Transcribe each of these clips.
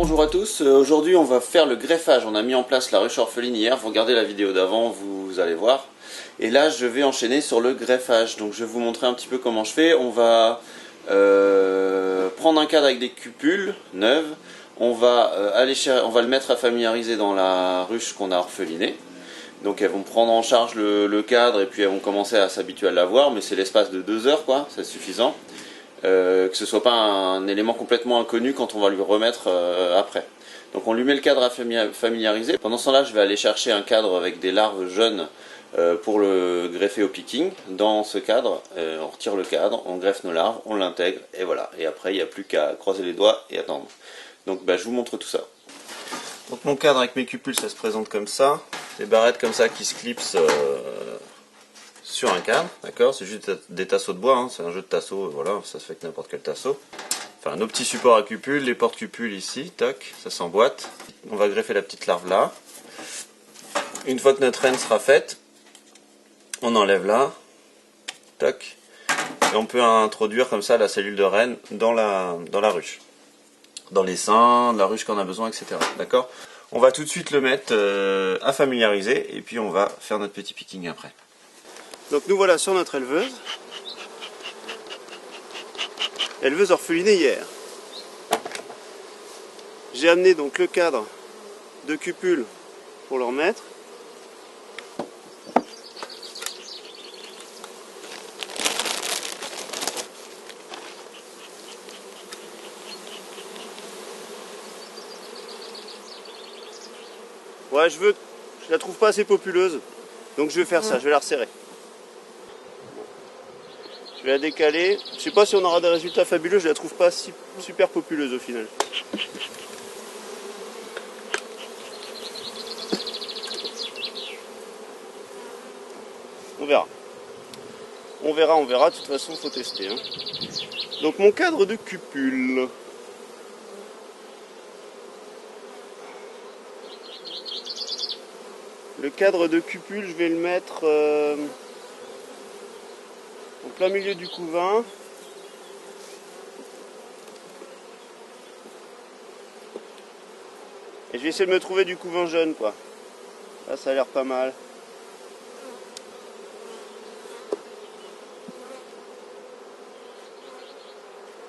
Bonjour à tous, aujourd'hui on va faire le greffage. On a mis en place la ruche orpheline hier, vous regardez la vidéo d'avant, vous allez voir. Et là je vais enchaîner sur le greffage, donc je vais vous montrer un petit peu comment je fais. On va prendre un cadre avec des cupules neuves, on va le mettre à familiariser dans la ruche qu'on a orphelinée. Donc elles vont prendre en charge le cadre et puis elles vont commencer à s'habituer à l'avoir, mais c'est l'espace de 2 heures quoi, c'est suffisant. Que ce soit pas un élément complètement inconnu quand on va lui remettre après. Donc on lui met le cadre à familiariser. Pendant ce temps-là, je vais aller chercher un cadre avec des larves jeunes pour le greffer au picking. Dans ce cadre, on retire le cadre, on greffe nos larves, on l'intègre et voilà. Et après, il n'y a plus qu'à croiser les doigts et attendre. Donc je vous montre tout ça. Donc mon cadre avec mes cupules, ça se présente comme ça. Des barrettes comme ça qui se clipsent sur un cadre, d'accord, c'est juste des tasseaux de bois, hein. C'est un jeu de tasseaux, voilà, ça se fait avec n'importe quel tasseau. Enfin, nos petits supports à cupules, les porte-cupules ici, toc, ça s'emboîte. On va greffer la petite larve là. Une fois que notre reine sera faite, on enlève là, toc, et on peut introduire comme ça la cellule de reine dans la ruche. Dans les seins, de la ruche qu'on a besoin, etc. D'accord ? On va tout de suite le mettre à familiariser, et puis on va faire notre petit picking après. Donc nous voilà sur notre éleveuse orphelinée hier. J'ai amené donc le cadre de cupules pour le remettre. Ouais, je la trouve pas assez populeuse, donc je vais faire ça, je vais la resserrer. Je vais la décaler. Je sais pas si on aura des résultats fabuleux, je la trouve pas super populeuse au final. On verra. On verra, de toute façon il faut tester. Hein. Donc mon cadre de cupule. Le cadre de cupule, je vais le mettre en plein milieu du couvain. Et je vais essayer de me trouver du couvain jeune quoi. Là ça a l'air pas mal.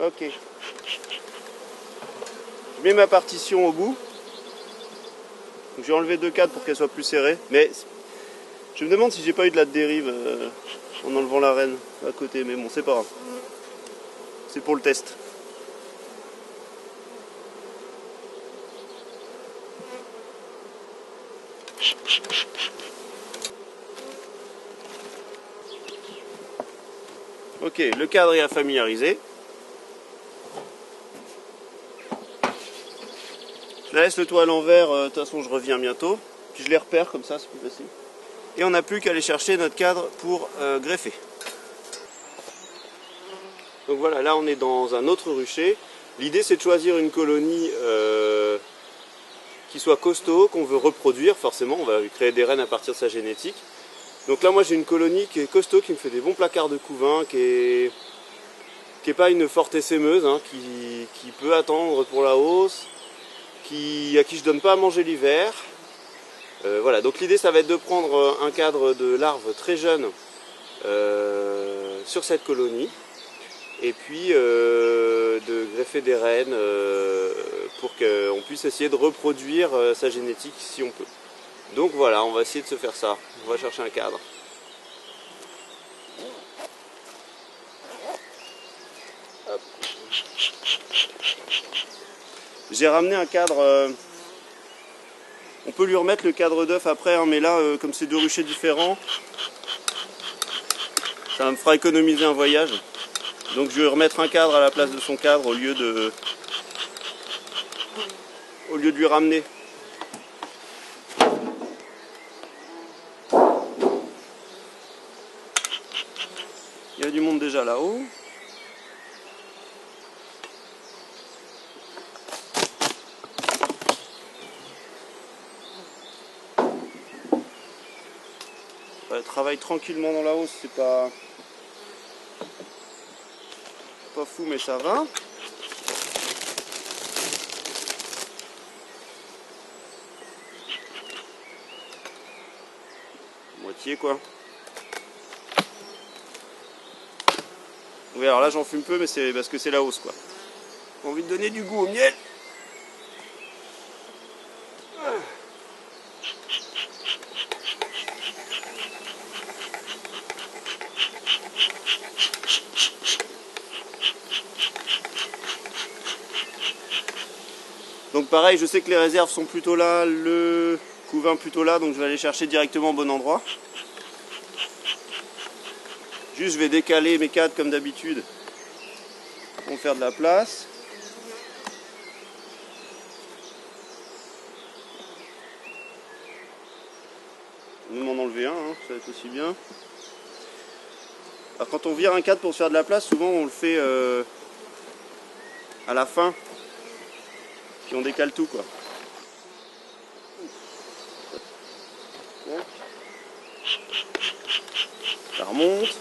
Ok. Je mets ma partition au bout. Donc, je vais enlever 2 cadres pour qu'elle soit plus serrée. Mais je me demande si j'ai pas eu de la dérive en enlevant la reine à côté. Mais bon, c'est pas grave. C'est pour le test. Ok, le cadre est à familiariser. Je la laisse le toit à l'envers, de toute façon je reviens bientôt. Puis je les repère comme ça, c'est plus facile. Et on n'a plus qu'à aller chercher notre cadre pour greffer. Donc voilà, là on est dans un autre rucher. L'idée c'est de choisir une colonie qui soit costaud, qu'on veut reproduire forcément. On va créer des reines à partir de sa génétique. Donc là moi j'ai une colonie qui est costaud, qui me fait des bons placards de couvain, qui est pas une forte essaimeuse, hein, qui peut attendre pour la hausse. À qui je donne pas à manger l'hiver. Voilà, donc l'idée ça va être de prendre un cadre de larves très jeune sur cette colonie et puis de greffer des reines pour qu'on puisse essayer de reproduire sa génétique si on peut. Donc voilà, on va essayer de se faire ça. On va chercher un cadre. Hop. J'ai ramené un cadre, on peut lui remettre le cadre d'œuf après, hein, mais là, comme c'est 2 ruchers différents, ça me fera économiser un voyage. Donc je vais remettre un cadre à la place de son cadre au lieu de lui ramener. Il y a du monde déjà là-haut. Elle travaille tranquillement dans la hausse, c'est pas fou mais ça va. moitié quoi. Oui, alors là j'en fume peu, mais c'est parce que c'est la hausse quoi. J'ai envie de donner du goût au miel. Donc pareil, je sais que les réserves sont plutôt là, le couvain plutôt là, donc je vais aller chercher directement au bon endroit. Juste je vais décaler mes cadres comme d'habitude pour faire de la place. Je vais m'en enlever un, hein, ça va être aussi bien. Alors quand on vire un cadre pour se faire de la place, souvent on le fait à la fin. Puis on décale tout quoi. Ça remonte.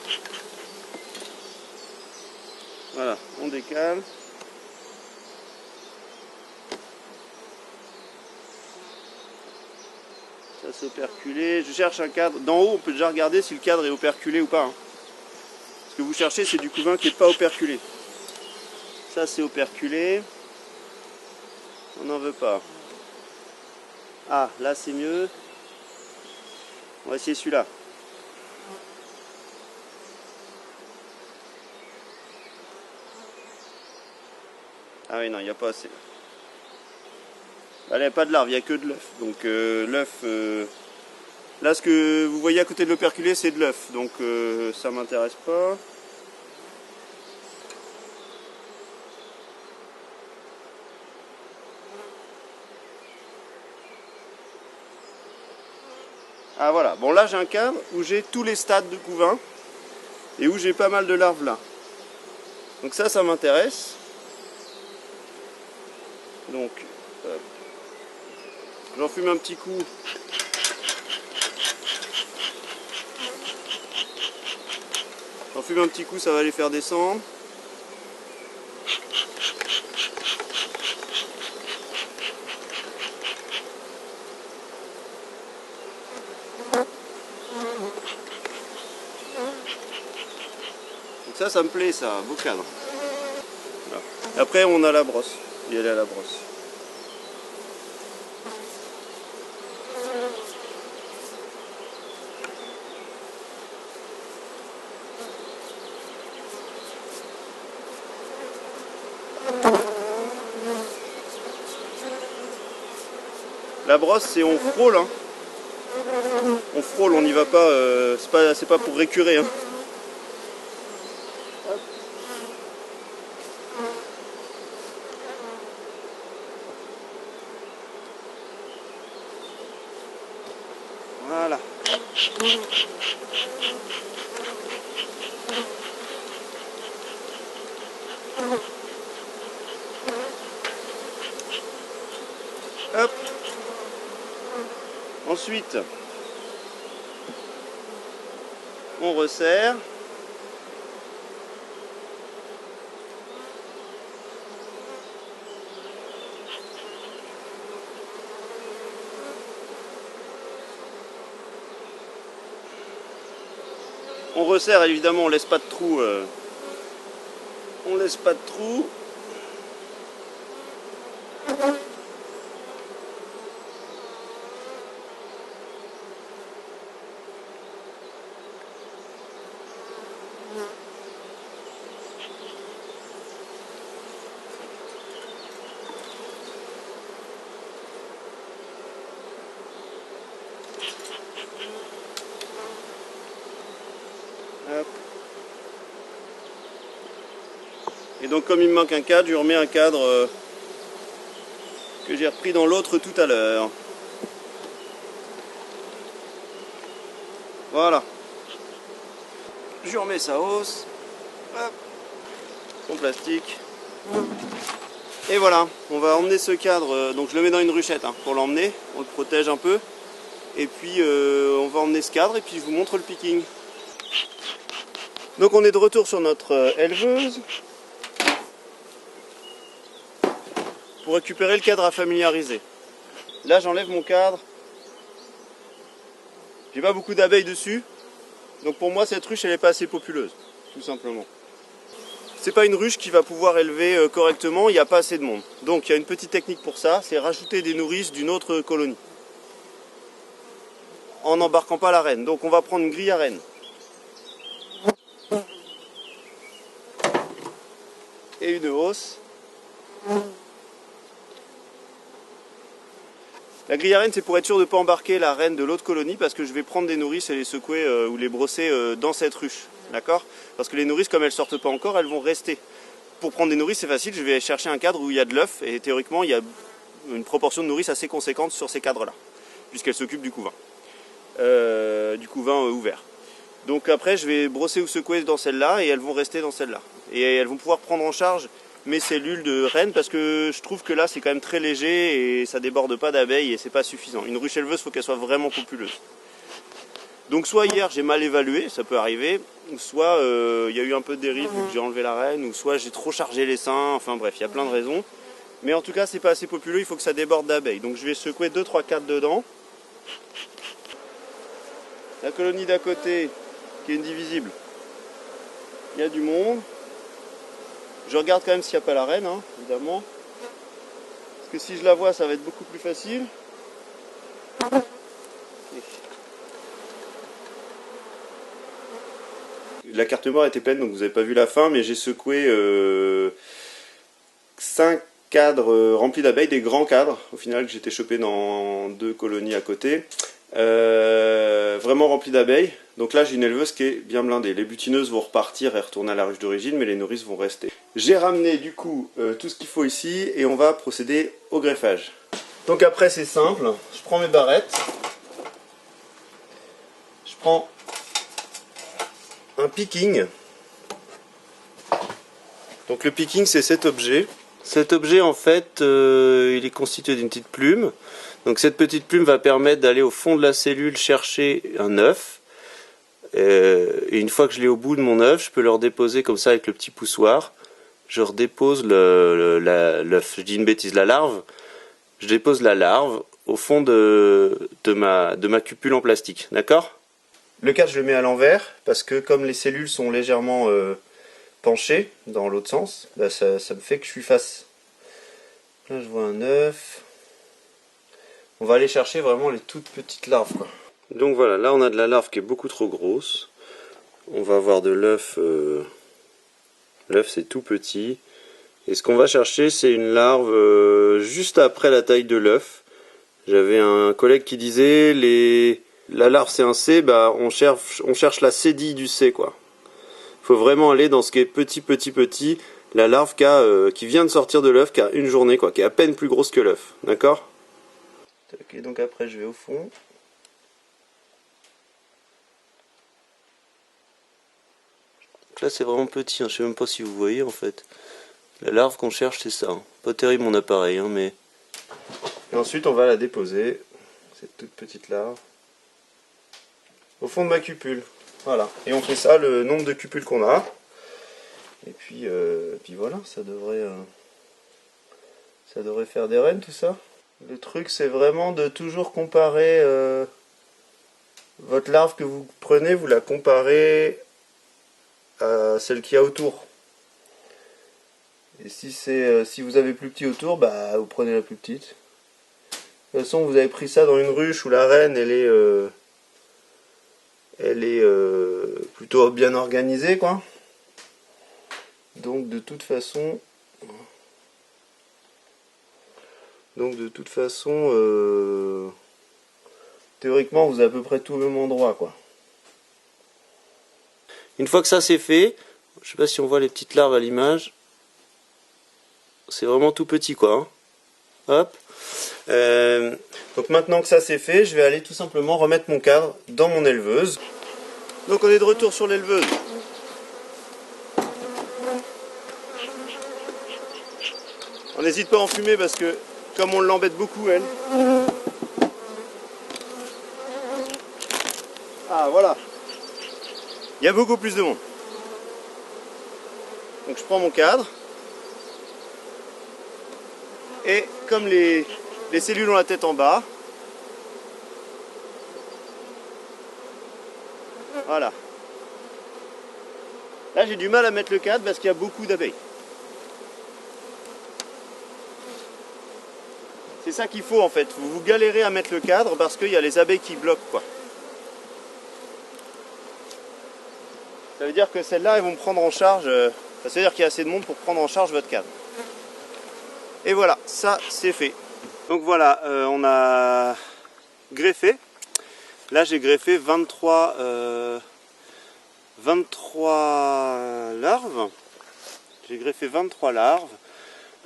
Voilà, on décale. Ça c'est operculé. Je cherche un cadre. D'en haut, on peut déjà regarder si le cadre est operculé ou pas. Hein. Ce que vous cherchez, c'est du couvain qui n'est pas operculé. Ça c'est operculé. On n'en veut pas. Ah, là c'est mieux. On va essayer celui-là. Ah oui, non, il n'y a pas assez. Là, il n'y a pas de larve, il n'y a que de l'œuf. Donc l'œuf... Là, ce que vous voyez à côté de l'operculé, c'est de l'œuf. Donc ça m'intéresse pas. Ah voilà, bon là j'ai un cadre où j'ai tous les stades de couvain et où j'ai pas mal de larves là. Donc ça m'intéresse. Donc j'en fume un petit coup. J'en fume un petit coup, ça va les faire descendre. Donc ça me plaît ça, beau cadre. Voilà. Après on a la brosse, il y a la brosse. La brosse c'est on frôle, hein. On frôle, on n'y va pas, c'est pas pour récurer. Hein. Voilà. Hop. Ensuite, on resserre. On resserre évidemment, on laisse pas de trou. On laisse pas de trou. Hop. Et donc comme il me manque un cadre, je remets un cadre que j'ai repris dans l'autre tout à l'heure. Voilà. Je remets sa hausse. Hop. Son plastique. Et voilà, on va emmener ce cadre, donc je le mets dans une ruchette hein, pour l'emmener, on le protège un peu. Et puis on va emmener ce cadre et puis je vous montre le picking. Donc on est de retour sur notre éleveuse pour récupérer le cadre à familiariser. Là j'enlève mon cadre, J'ai pas beaucoup d'abeilles dessus. Donc pour moi cette ruche elle est pas assez populeuse, tout simplement. C'est pas une ruche qui va pouvoir élever correctement, il n'y a pas assez de monde. Donc il y a une petite technique pour ça, c'est rajouter des nourrices d'une autre colonie. En n'embarquant pas la reine. Donc on va prendre une grille à reine. Et une hausse. La grille à reine c'est pour être sûr de ne pas embarquer la reine de l'autre colonie parce que je vais prendre des nourrices et les secouer ou les brosser dans cette ruche. D'accord? Parce que les nourrices comme elles sortent pas encore, elles vont rester. Pour prendre des nourrices c'est facile, je vais chercher un cadre où il y a de l'œuf et théoriquement il y a une proportion de nourrices assez conséquente sur ces cadres là. Puisqu'elles s'occupent du couvain. Ouvert. Donc après je vais brosser ou secouer dans celle-là et elles vont rester dans celle-là. Et elles vont pouvoir prendre en charge mes cellules de reine parce que je trouve que là c'est quand même très léger et ça déborde pas d'abeilles et c'est pas suffisant. Une ruche éleveuse, il faut qu'elle soit vraiment populeuse. Donc soit hier j'ai mal évalué, ça peut arriver, soit il y a eu un peu de dérive vu que j'ai enlevé la reine, ou soit j'ai trop chargé les seins, enfin bref, il y a plein de raisons. Mais en tout cas c'est pas assez populeux, il faut que ça déborde d'abeilles. Donc je vais secouer 2-3 cadres dedans. La colonie d'à côté qui est indivisible, il y a du monde. Je regarde quand même s'il n'y a pas la reine, hein, évidemment. Parce que si je la vois, ça va être beaucoup plus facile. La carte mémoire était pleine, donc vous n'avez pas vu la fin, mais j'ai secoué 5 cadres remplis d'abeilles, des grands cadres, au final que j'étais chopé dans 2 colonies à côté. Vraiment remplis d'abeilles. Donc là j'ai une éleveuse qui est bien blindée. Les butineuses vont repartir et retourner à la ruche d'origine, mais les nourrices vont rester. J'ai ramené du coup tout ce qu'il faut ici et on va procéder au greffage. Donc après c'est simple, je prends mes barrettes, je prends un picking. Donc le picking c'est cet objet. Cet objet en fait il est constitué d'une petite plume. Donc cette petite plume va permettre d'aller au fond de la cellule chercher un œuf. Et une fois que je l'ai au bout de mon œuf, je peux le redéposer comme ça avec le petit poussoir. Je redépose l'œuf, je dis une bêtise, la larve. Je dépose la larve au fond de ma cupule en plastique, d'accord? Le cadre je le mets à l'envers parce que comme les cellules sont légèrement penchées dans l'autre sens, bah ça me fait que je suis face. Là je vois un œuf. On va aller chercher vraiment les toutes petites larves, quoi. Donc voilà, là on a de la larve qui est beaucoup trop grosse. On va avoir de l'œuf. L'œuf c'est tout petit. Et ce qu'on va chercher c'est une larve juste après la taille de l'œuf. J'avais un collègue qui disait la larve c'est un C, bah on cherche la cédille du C, quoi. Il faut vraiment aller dans ce qui est petit. La larve qui vient de sortir de l'œuf, qui a une journée, quoi, qui est à peine plus grosse que l'œuf. D'accord? Ok, donc après je vais au fond. Donc là c'est vraiment petit, hein. Je sais même pas si vous voyez en fait. La larve qu'on cherche c'est ça. Hein. Pas terrible mon appareil, hein, mais... Et ensuite on va la déposer, cette toute petite larve, au fond de ma cupule. Voilà, et on fait ça le nombre de cupules qu'on a. Et puis voilà, ça devrait faire des reines tout ça. Le truc c'est vraiment de toujours comparer votre larve que vous prenez, vous la comparez à celle qu'il y a autour. Et si vous avez plus petit autour, bah vous prenez la plus petite. De toute façon vous avez pris ça dans une ruche où la reine elle est plutôt bien organisée, quoi. Donc de toute façon théoriquement vous avez à peu près tout au même endroit, quoi. Une fois que ça c'est fait, je sais pas si on voit les petites larves à l'image, c'est vraiment tout petit, quoi, hein. Hop. Donc maintenant que ça c'est fait, je vais aller tout simplement remettre mon cadre dans mon éleveuse. Donc on est de retour sur l'éleveuse. On n'hésite pas à enfumer parce que comme on l'embête beaucoup, elle. Ah voilà. Il y a beaucoup plus de monde. Donc je prends mon cadre. Et comme les cellules ont la tête en bas, Voilà. Là j'ai du mal à mettre le cadre parce qu'il y a beaucoup d'abeilles. C'est ça qu'il faut en fait. Vous galérez à mettre le cadre parce qu'il y a les abeilles qui bloquent quoi. Ça veut dire que celles-là elles vont prendre en charge. Ça veut dire qu'il y a assez de monde pour prendre en charge votre cadre. Et voilà, ça c'est fait. Donc voilà, on a greffé. Là j'ai greffé 23 larves. J'ai greffé 23 larves.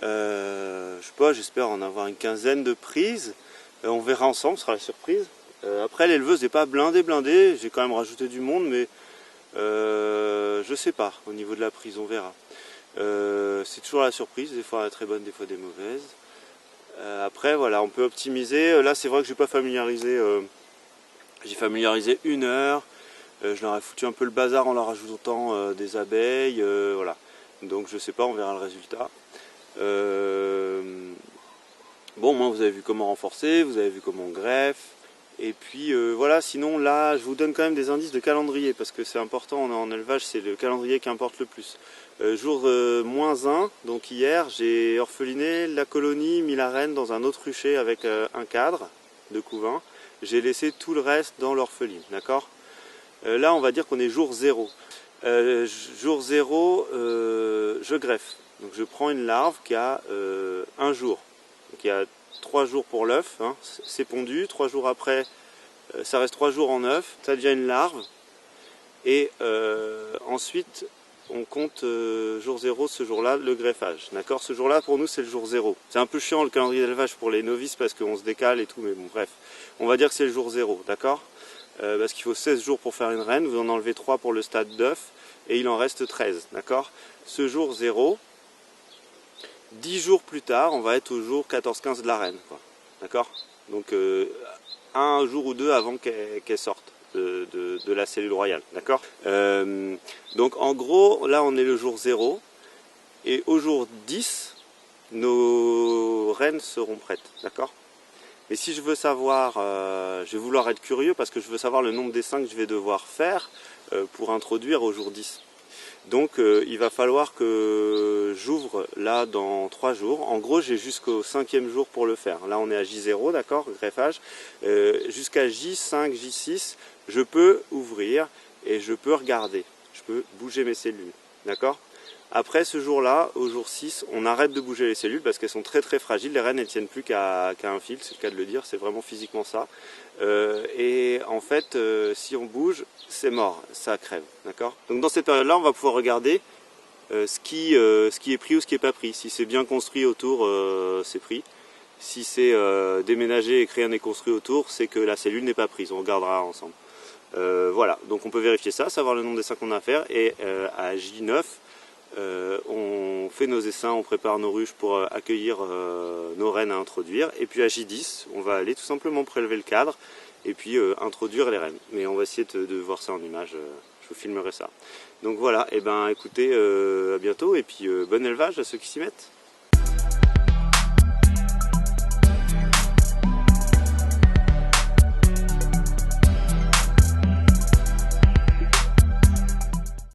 Je sais pas, j'espère en avoir une quinzaine de prises. On verra ensemble, ce sera la surprise. Après l'éleveuse n'est pas blindée. J'ai quand même rajouté du monde, mais je sais pas, au niveau de la prise, on verra. C'est toujours la surprise, des fois très bonne, des fois des mauvaises. Après voilà, on peut optimiser. Là c'est vrai que j'ai pas familiarisé. J'ai familiarisé 1 heure. Je leur ai foutu un peu le bazar en leur ajoutant des abeilles. Voilà. Donc je sais pas, on verra le résultat. Bon, moi vous avez vu comment renforcer, vous avez vu comment on greffe. Et puis voilà, sinon là je vous donne quand même des indices de calendrier parce que c'est important en élevage, c'est le calendrier qui importe le plus. Jour -1, donc hier j'ai orpheliné la colonie, mis la reine dans un autre rucher avec un cadre de couvain. J'ai laissé tout le reste dans l'orpheline, d'accord? Là on va dire qu'on est jour 0. Jour 0, je greffe. Donc je prends une larve qui a 1 jour. Donc il y a 3 jours pour l'œuf, hein, c'est pondu. 3 jours après, ça reste 3 jours en œuf. Ça devient une larve. Et ensuite, on compte jour 0, ce jour-là, le greffage. D'accord? Ce jour-là, pour nous, c'est le jour 0. C'est un peu chiant le calendrier d'élevage pour les novices parce qu'on se décale et tout, mais bon, bref. On va dire que c'est le jour 0, d'accord? Parce qu'il faut 16 jours pour faire une reine. Vous en enlevez 3 pour le stade d'œuf. Et il en reste 13, d'accord? Ce jour 0, 10 jours plus tard, on va être au jour 14-15 de la reine, d'accord? Donc un jour ou deux avant qu'elle sorte de la cellule royale, d'accord? Donc en gros, là on est le jour 0, et au jour 10, nos reines seront prêtes, d'accord? Et si je veux savoir, je vais vouloir être curieux parce que je veux savoir le nombre d'essaims que je vais devoir faire pour introduire au jour 10. Donc il va falloir que j'ouvre là dans 3 jours. En gros j'ai jusqu'au 5e jour pour le faire. Là on est à J0, d'accord, greffage. Jusqu'à J5, J6, je peux ouvrir et je peux regarder. Je peux bouger mes cellules, d'accord? Après ce jour-là, au jour 6, on arrête de bouger les cellules parce qu'elles sont très fragiles. Les reines, elles tiennent plus qu'à un fil, c'est le cas de le dire, c'est vraiment physiquement ça. Et en fait, si on bouge, c'est mort, ça crève, d'accord? Donc dans cette période-là, on va pouvoir regarder ce qui est pris ou ce qui n'est pas pris. Si c'est bien construit autour, c'est pris. Si c'est déménagé et que rien n'est construit autour, c'est que la cellule n'est pas prise, on regardera ensemble. Voilà, donc on peut vérifier ça, savoir le nombre d'essaims qu'on a à faire, et à J9, on fait nos essaims, on prépare nos ruches pour accueillir nos reines à introduire, et puis à J10 on va aller tout simplement prélever le cadre et puis introduire les reines. Mais on va essayer de voir ça en image, je vous filmerai ça. Donc voilà, et ben écoutez, à bientôt et puis bon élevage à ceux qui s'y mettent.